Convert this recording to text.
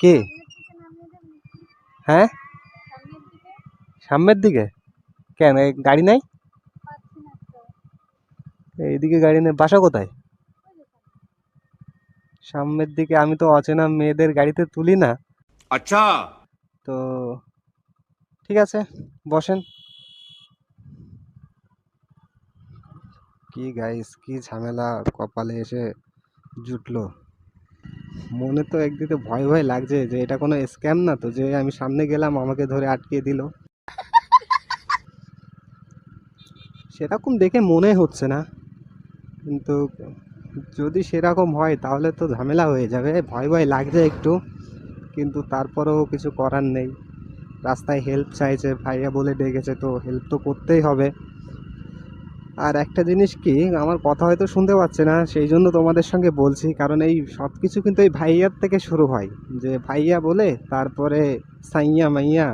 কে? হ্যাঁ, সামনের দিকে কেন? গাড়ি নাই? এইদিকে গাড়ি নেই, বাসা কোথায়? সামনের দিকে আমি তো অচেনা মেয়েদের গাড়িতে তুলি না। अच्छा। তো ঠিক আছে, বসেন। কি গাইস, কি ঝামেলা কপালে এসে জুটলো। মনে তো একদিকে ভয় ভয় লাগছে যে এটা কোনো স্ক্যাম না তো, যে আমি সামনে গেলাম আমাকে ধরে আটকে দিল। সেরকম দেখে মনে হচ্ছে না, কিন্তু যদি সেরকম হয় তাহলে তো ঝামেলা হয়ে যাবে। ভয় ভয় লাগছে একটু, কিন্তু তারপরেও কিছু করার নেই। রাস্তায় হেল্প চাইছে, ভাইয়া বলে ডেকেছে, তো হেল্প তো করতেই হবে। আর একটা জিনিস কি, আমার কথা হয়তো শুনতে পাচ্ছে না, সেই জন্য তোমাদের সঙ্গে বলছি, কারণ এই সব কিছু কিন্তু এই ভাইয়ার থেকে শুরু হয়। যে ভাইয়া বলে তারপরে সাইয়া মাইয়া